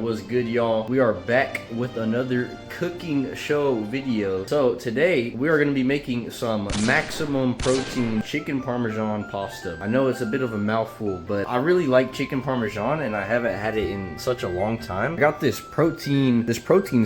what's good, y'all? We are back with another cooking show video. So today we are going to be making some maximum protein chicken parmesan pasta. I know it's a bit of a mouthful, but I really like chicken parmesan and I haven't had it in such a long time. I got this protein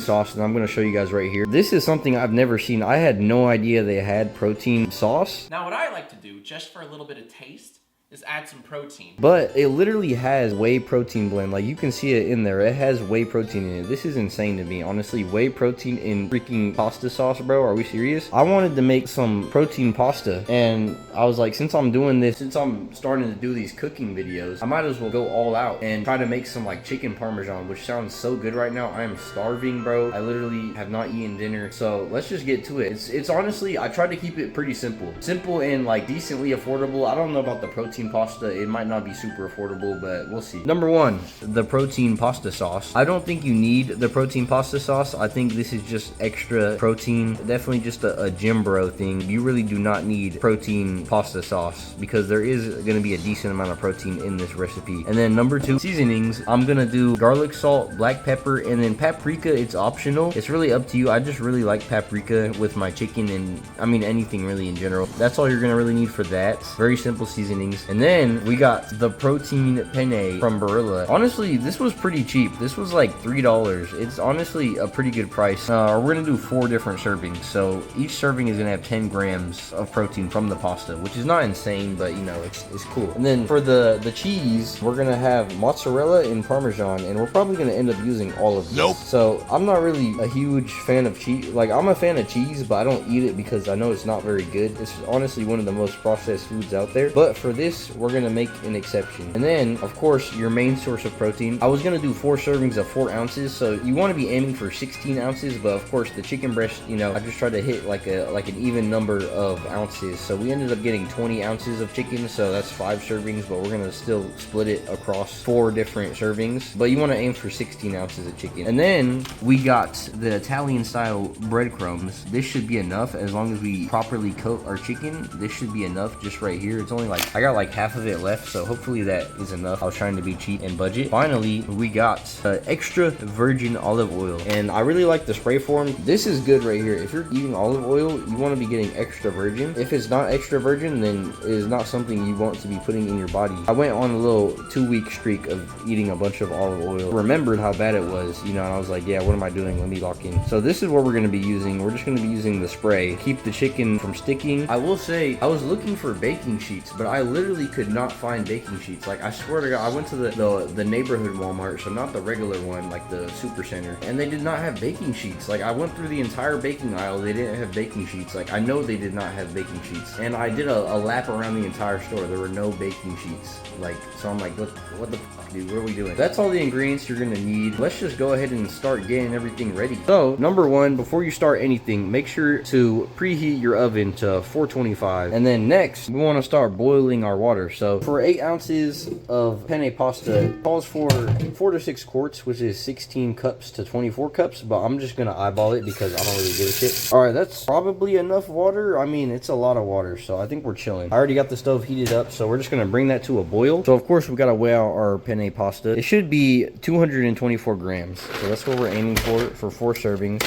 sauce that I'm going to show you guys right here. This is something I've never seen. I had no idea they had protein sauce. Now what I like to do, just for a little bit of taste, is add some protein. But it literally has whey protein blend. Like, you can see it in there. It has whey protein in it. This is insane to me, honestly. Whey protein in freaking pasta sauce, bro. Are we serious? I wanted to make some protein pasta, and I was like, since I'm doing this, since I'm starting to do these cooking videos, I might as well go all out and try to make some like chicken parmesan, which sounds so good right now. I am starving, bro. I literally have not eaten dinner, so let's just get to it. It's honestly, I tried to keep it pretty simple and like decently affordable. I don't know about the protein pasta. It might not be super affordable, but we'll see. Number one, the protein pasta sauce. I don't think you need the protein pasta sauce. I think this is just extra protein. Definitely just a gym bro thing. You really do not need protein pasta sauce because there is going to be a decent amount of protein in this recipe. And then number two, seasonings. I'm going to do garlic salt, black pepper, and then paprika. It's optional. It's really up to you. I just really like paprika with my chicken and I mean anything really in general. That's all you're going to really need for that. Very simple seasonings. And then we got the protein penne from Barilla. Honestly, this was pretty cheap. This was like $3. It's honestly a pretty good price. We're gonna do 4 different servings, so each serving is gonna have 10 grams of protein from the pasta, which is not insane, but you know, it's cool. And then for the cheese, we're gonna have mozzarella and parmesan, and we're probably gonna end up using all of this. So I'm not really a huge fan of cheese. Like, I'm a fan of cheese, but I don't eat it because I know it's not very good. It's honestly one of the most processed foods out there. But for this, we're gonna make an exception. And then of course your main source of protein, I was gonna do 4 servings of 4 ounces, so you want to be aiming for 16 ounces, but of course the chicken breast, you know, I just tried to hit like an even number of ounces, so we ended up getting 20 ounces of chicken, so that's 5 servings, but we're gonna still split it across 4 different servings. But you want to aim for 16 ounces of chicken. And then we got the Italian style breadcrumbs. This should be enough as long as we properly coat our chicken. This should be enough just right here. It's only like, I got like half of it left, so hopefully that is enough. I was trying to be cheap and budget. Finally, we got extra virgin olive oil, and I really like the spray form. This is good right here. If you're eating olive oil, you want to be getting extra virgin. If it's not extra virgin, then it is not something you want to be putting in your body. I went on a little 2-week streak of eating a bunch of olive oil, remembered how bad it was, you know, and I was like, yeah, what am I doing? Let me lock in. So this is what we're going to be using. We're just going to be using the spray. Keep the chicken from sticking. I will say, I was looking for baking sheets, but I literally could not find baking sheets. Like, I swear to God, I went to the neighborhood Walmart, so not the regular one, like the super center, and they did not have baking sheets. Like, I went through the entire baking aisle, they didn't have baking sheets. Like, I know they did not have baking sheets, and I did a lap around the entire store. There were no baking sheets. Like, so I'm like, what the fuck, dude? What are we doing? That's all the ingredients you're gonna need. Let's just go ahead and start getting everything ready. So number one, before you start anything, make sure to preheat your oven to 425, and then next we want to start boiling our water. So for 8 ounces of penne pasta, it calls for 4 to 6 quarts, which is 16 cups to 24 cups, but I'm just gonna eyeball it because I don't really give a shit. All right, that's probably enough water. I mean, it's a lot of water, so I think we're chilling. I already got the stove heated up, so we're just gonna bring that to a boil. So of course we gotta weigh out our penne pasta. It should be 224 grams, so that's what we're aiming for 4 servings.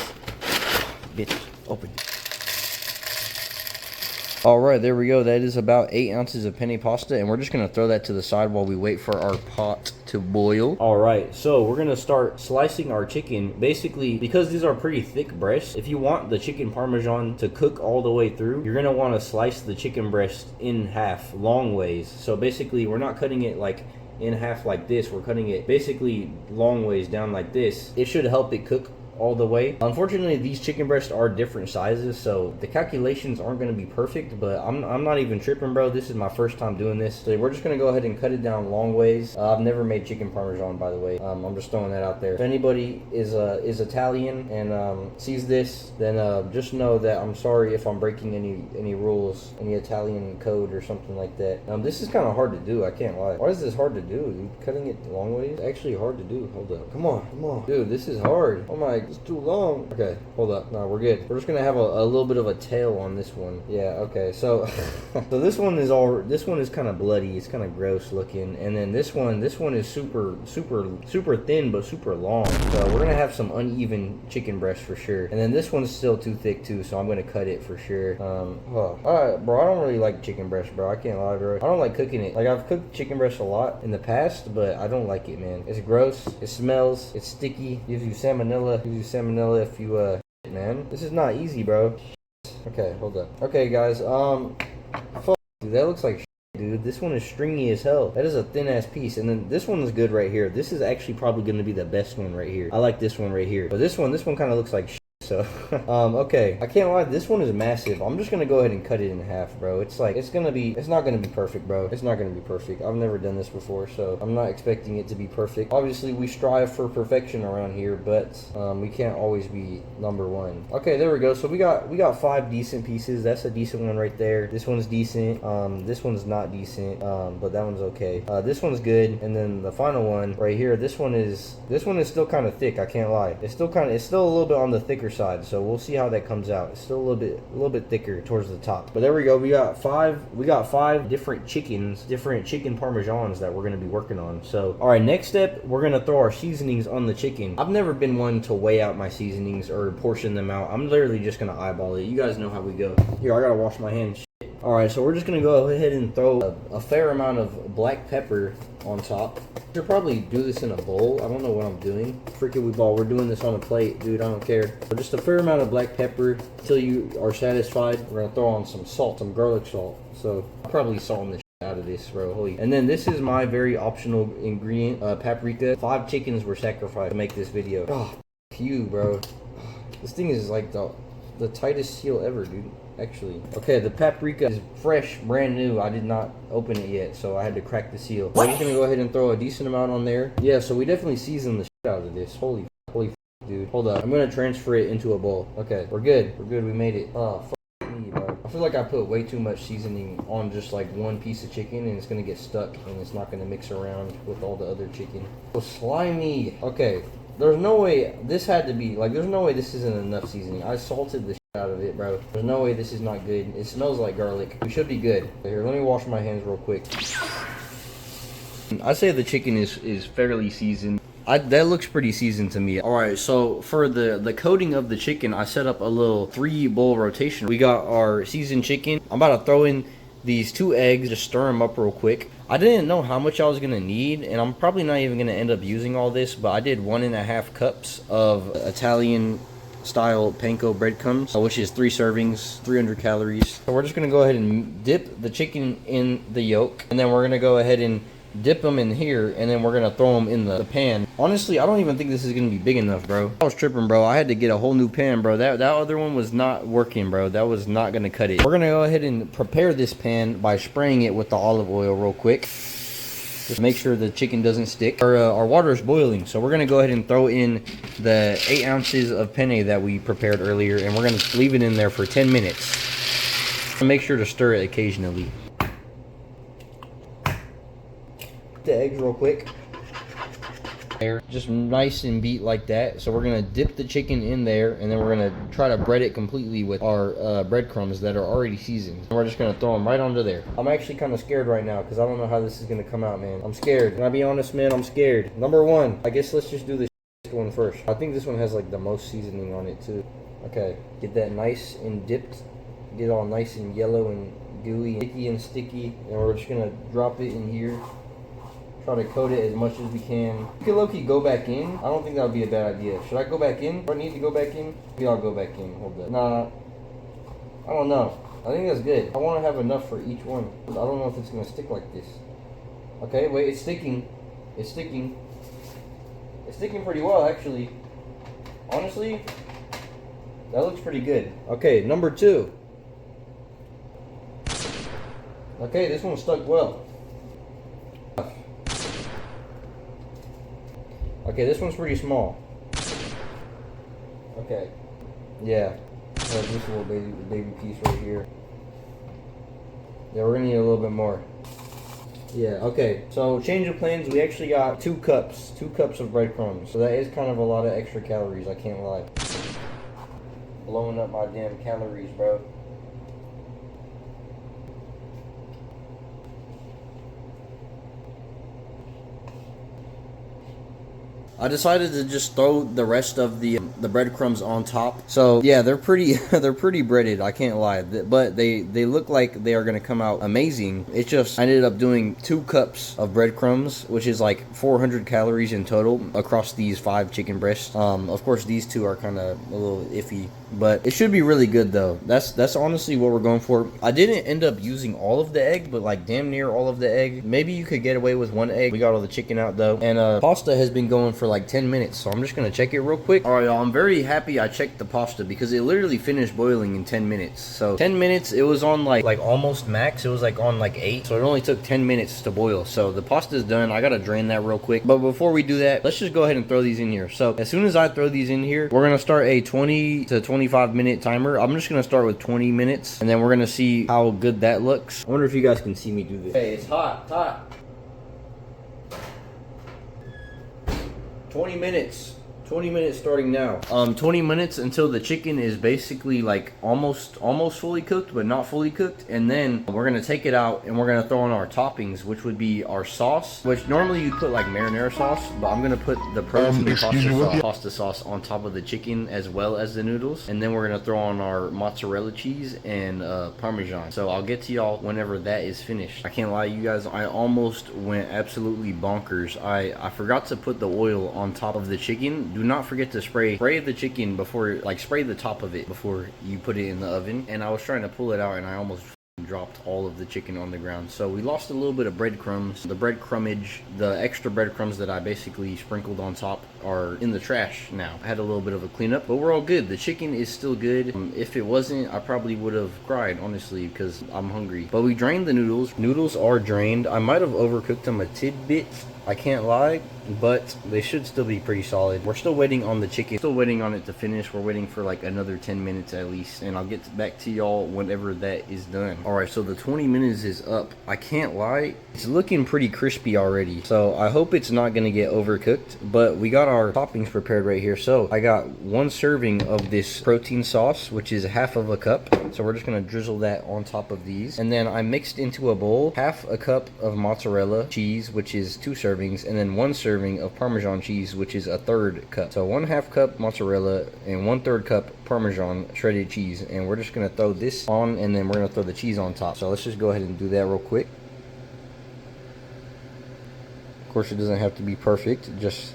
Bitch, open. Alright, there we go. That is about 8 ounces of penne pasta, and we're just going to throw that to the side while we wait for our pot to boil. Alright, so we're going to start slicing our chicken. Basically, because these are pretty thick breasts, if you want the chicken parmesan to cook all the way through, you're going to want to slice the chicken breast in half, long ways. So basically, we're not cutting it like in half like this. We're cutting it basically long ways down like this. It should help it cook all the way. Unfortunately, these chicken breasts are different sizes, so the calculations aren't going to be perfect, but I'm not even tripping, bro. This is my first time doing this, so we're just going to go ahead and cut it down long ways. I've never made chicken parmesan, by the way. I'm just throwing that out there. If anybody is Italian and sees this, then just know that I'm sorry if I'm breaking any rules, any Italian code or something like that. This is kind of hard to do, I can't lie. Why is this hard to do, dude? Cutting it long ways? Actually hard to do. Hold up. Come on. Dude, this is hard. Oh my It's too long. Okay, hold up. No, we're good. We're just gonna have a little bit of a tail on this one. Yeah, okay. So so this one is kind of bloody. It's kind of gross looking. And then this one is super thin but super long. So we're gonna have some uneven chicken breast for sure. And then this one's still too thick too, so I'm gonna cut it for sure. Alright, bro, I don't really like chicken breast, bro. I can't lie, bro. I don't like cooking it. Like, I've cooked chicken breast a lot in the past, but I don't like it, man. It's gross. It smells. It's sticky. Gives you salmonella. If you man. This is not easy, bro. Okay, hold up. Okay, guys. Fuck, dude, that looks like dude. This one is stringy as hell. That is a thin ass piece. And then this one is good right here. This is actually probably going to be the best one right here. I like this one right here. But this one kind of looks like so, okay. I can't lie, this one is massive. I'm just gonna go ahead and cut it in half, bro. It's not gonna be perfect, bro. It's not gonna be perfect. I've never done this before, so I'm not expecting it to be perfect. Obviously, we strive for perfection around here, but we can't always be number one. Okay, there we go. So we got 5 decent pieces. That's a decent one right there. This one's decent. This one's not decent, but that one's okay. This one's good, and then the final one right here. This one is still kind of thick. I can't lie. It's still a little bit on the thicker side, so we'll see how that comes out. It's still a little bit thicker towards the top. But there we go. We got five different chicken parmesans that we're going to be working on. So all right, next step, we're going to throw our seasonings on the chicken. I've never been one to weigh out my seasonings or portion them out. I'm literally just going to eyeball it. You guys know how we go. Here, I got to wash my hands. Alright, so we're just going to go ahead and throw a fair amount of black pepper on top. I should probably do this in a bowl. I don't know what I'm doing. Freaking we ball. We're doing this on a plate, dude. I don't care. So just a fair amount of black pepper until you are satisfied. We're going to throw on some salt, some garlic salt. So I'm probably salting the out of this, bro. Holy. And then this is my very optional ingredient, paprika. 5 chickens were sacrificed to make this video. Oh, you, bro. This thing is like the tightest seal ever, dude. Actually. Okay, the paprika is fresh, brand new. I did not open it yet, so I had to crack the seal. I'm just gonna go ahead and throw a decent amount on there. Yeah, so we definitely seasoned the shit out of this. Holy dude. Hold up. I'm gonna transfer it into a bowl. Okay, we're good. We made it. Oh, me, bro. I feel like I put way too much seasoning on just like one piece of chicken, and it's gonna get stuck, and it's not gonna mix around with all the other chicken. So slimy. Okay. There's no way this had to be, like, there's no way this isn't enough seasoning. I salted the shit out of it, bro. There's no way this is not good. It smells like garlic. We should be good. Here, let me wash my hands real quick. I say the chicken is fairly seasoned. That looks pretty seasoned to me. Alright, so for the coating of the chicken, I set up a little 3-bowl rotation. We got our seasoned chicken. I'm about to throw in these 2 eggs, just stir them up real quick. I didn't know how much I was gonna need, and I'm probably not even gonna end up using all this, but I did 1.5 cups of Italian style panko breadcrumbs, which is 3 servings, 300 calories. So we're just gonna go ahead and dip the chicken in the yolk, and then we're gonna go ahead and dip them in here, and then we're gonna throw them in the pan. Honestly, I don't even think this is gonna be big enough, bro. I was tripping, bro. I had to get a whole new pan, bro. That other one was not working, bro. That was not gonna cut it. We're gonna go ahead and prepare this pan by spraying it with the olive oil real quick. Just make sure the chicken doesn't stick. Our water is boiling, so we're gonna go ahead and throw in the 8 ounces of penne that we prepared earlier, and we're gonna leave it in there for 10 minutes. Make sure to stir it occasionally. The eggs real quick. There, just nice and beat like that. So we're gonna dip the chicken in there, and then we're gonna try to bread it completely with our breadcrumbs that are already seasoned. And we're just gonna throw them right under there. I'm actually kind of scared right now because I don't know how this is gonna come out, man. I'm scared. Can I be honest, man? I'm scared. Number 1, I guess let's just do this one first. I think this one has like the most seasoning on it too. Okay, get that nice and dipped. Get it all nice and yellow and gooey, sticky, and we're just gonna drop it in here. Try to coat it as much as we can. We can low-key go back in. I don't think that would be a bad idea. Should I go back in? Do I need to go back in? Maybe I'll go back in. Hold up. Nah. I don't know. I think that's good. I want to have enough for each one. I don't know if it's going to stick like this. Okay, wait. It's sticking. It's sticking. It's sticking pretty well, actually. Honestly, that looks pretty good. Okay, number 2. Okay, this one stuck well. Okay, this one's pretty small. Okay. Yeah. This little baby piece right here. Yeah, we're gonna need a little bit more. Yeah, okay. So change of plans, we actually got 2 cups of breadcrumbs. So that is kind of a lot of extra calories, I can't lie. Blowing up my damn calories, bro. I decided to just throw the rest of the breadcrumbs on top. So yeah, they're pretty they're pretty breaded. I can't lie, but they look like they are gonna come out amazing. It's just I ended up doing 2 cups of breadcrumbs, which is like 400 calories in total across these 5 chicken breasts. Of course these 2 are kind of a little iffy, but it should be really good though. That's honestly what we're going for. I didn't end up using all of the egg, but like damn near all of the egg. Maybe you could get away with 1 egg. We got all the chicken out though, and pasta has been going for like 10 minutes, so I'm just gonna check it real quick. All right, y'all, I'm very happy I checked the pasta because it literally finished boiling in 10 minutes. So 10 minutes, it was on like almost max. It was like on like 8, so it only took 10 minutes to boil. So the pasta's done. I gotta drain that real quick, but before we do that, let's just go ahead and throw these in here. So as soon as I throw these in here, we're gonna start a 20 to 25 minute timer. I'm just gonna start with 20 minutes, and then we're gonna see how good that looks. I wonder if you guys can see me do this. Hey, it's hot, it's hot. 20 minutes. 20 minutes starting now. 20 minutes until the chicken is basically like almost fully cooked, but not fully cooked. And then we're gonna take it out and we're gonna throw in our toppings, which would be our sauce, which normally you put like marinara sauce, but I'm gonna put the protein pasta sauce on top of the chicken as well as the noodles. And then we're gonna throw on our mozzarella cheese and Parmesan. So I'll get to y'all whenever that is finished. I can't lie, you guys, I almost went absolutely bonkers. I forgot to put the oil on top of the chicken. Do not forget to spray the chicken before, like spray the top of it before you put it in the oven. And I was trying to pull it out and I almost dropped all of the chicken on the ground. So we lost a little bit of breadcrumbs. The breadcrumbage, the extra breadcrumbs that I basically sprinkled on top are in the trash now. I had a little bit of a cleanup, but we're all good. The chicken is still good. If it wasn't, I probably would have cried, honestly, because I'm hungry. But we drained the noodles. Noodles are drained. I might have overcooked them a tidbit, I can't lie, but they should still be pretty solid. We're still waiting on the chicken, still waiting on it to finish. We're waiting for like another 10 minutes at least, and I'll get back to y'all whenever that is done. All right, so the 20 minutes is up. I can't lie, it's looking pretty crispy already, so I hope it's not gonna get overcooked. But we got our toppings prepared right here. So I got 1 serving of this protein sauce, which is half of a cup. So we're just gonna drizzle that on top of these, and then I mixed into a bowl half a cup of mozzarella cheese, which is 2 servings, and then 1 serving of Parmesan cheese, which is a 1/3 cup. So 1/2 cup mozzarella and 1/3 cup Parmesan shredded cheese, and we're just gonna throw this on, and then we're gonna throw the cheese on top. So let's just go ahead and do that real quick. Of course, it doesn't have to be perfect, just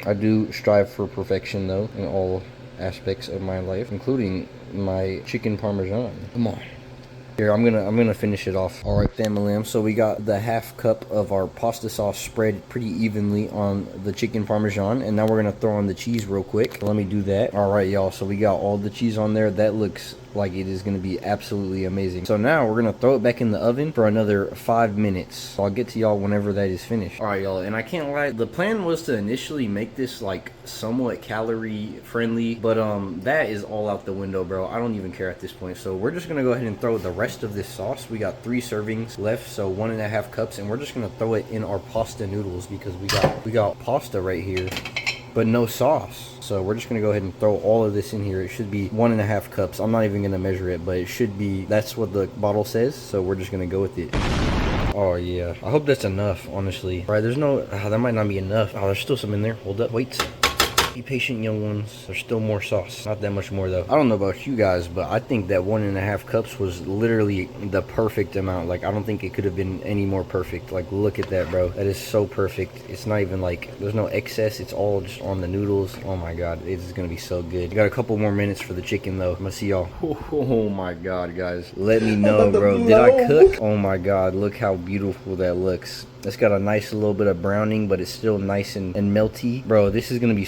I do strive for perfection though in all aspects of my life, including my chicken Parmesan. Come on. Here, I'm gonna finish it off. All right, family. So we got the 1/2 cup of our pasta sauce spread pretty evenly on the chicken Parmesan, and now we're gonna throw on the cheese real quick. Let me do that. All right, y'all. So we got all the cheese on there. That looks like it is gonna be absolutely amazing. So now we're gonna throw it back in the oven for another 5 minutes. So I'll get to y'all whenever that is finished. All right, y'all. And I can't lie, the plan was to initially make this like somewhat calorie friendly, but that is all out the window, bro. I don't even care at this point. So we're just gonna go ahead and throw the rest of this sauce. We got 3 servings left, so 1.5 cups, and we're just gonna throw it in our pasta noodles because we got pasta right here, but no sauce. So we're just gonna go ahead and throw all of this in here. It should be 1.5 cups. I'm not even gonna measure it, but it should be, that's what the bottle says. So we're just gonna go with it. Oh yeah, I hope that's enough, honestly. All right, there's no, that might not be enough. Oh, there's still some in there. Hold up, wait. Be patient, young ones. There's still more sauce. Not that much more though. I don't know about you guys, but I think that 1.5 cups was literally the perfect amount. Like, I don't think it could have been any more perfect. Like, look at that, bro. That is so perfect. It's not even like, there's no excess. It's all just on the noodles. Oh my God, it is gonna be so good. We got a couple more minutes for the chicken though. I'm gonna see y'all. Oh my God, guys. Let me know, bro. Did I cook? Oh my God, look how beautiful that looks. It's got a nice little bit of browning, but it's still nice and melty. Bro, this is gonna be,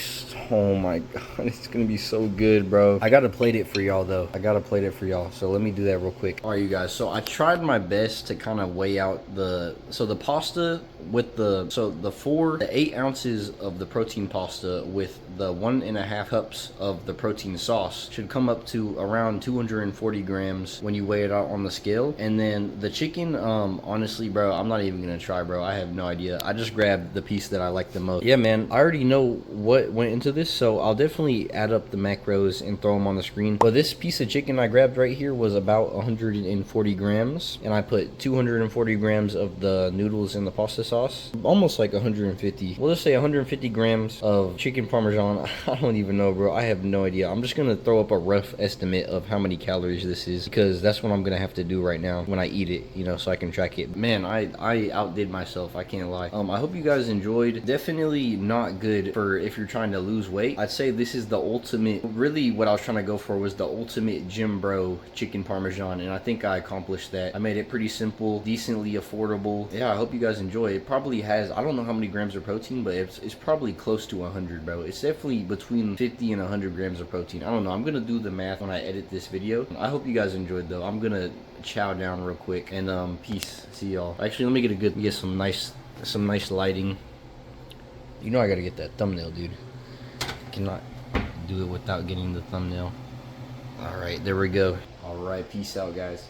oh my God, it's gonna be so good, bro. I gotta plate it for y'all though. I gotta plate it for y'all. So let me do that real quick. All right, you guys. So I tried my best to kind of weigh out the pasta with the 8 ounces of the protein pasta with the 1.5 cups of the protein sauce should come up to around 240 grams when you weigh it out on the scale. And then the chicken, honestly, bro, I'm not even gonna try, bro. I have no idea. I just grabbed the piece that I like the most. Yeah, man, I already know what went into this, so I'll definitely add up the macros and throw them on the screen. But this piece of chicken I grabbed right here was about 140 grams, and I put 240 grams of the noodles in the pasta sauce, almost like 150. We'll just say 150 grams of chicken parmesan. I don't even know, bro. I have no idea. I'm just gonna throw up a rough estimate of how many calories this is, because that's what I'm gonna have to do right now when I eat it, you know, so I can track it. Man, I outdid myself, I can't lie. I hope you guys enjoyed. Definitely not good for if you're trying to lose weight. I'd say this is the ultimate, really what I was trying to go for was the ultimate gym bro chicken parmesan, and I think I accomplished that. I made it pretty simple, decently affordable. Yeah, I hope you guys enjoy. It probably has, I don't know how many grams of protein, but it's probably close to 100, bro. It's definitely between 50 and 100 grams of protein. I don't know. I'm gonna do the math when I edit this video. I hope you guys enjoyed, though. I'm gonna chow down real quick, and peace. See y'all. Actually, let me get some nice lighting. You know I gotta get that thumbnail, dude. Cannot do it without getting the thumbnail. All right, there we go. All right, peace out, guys.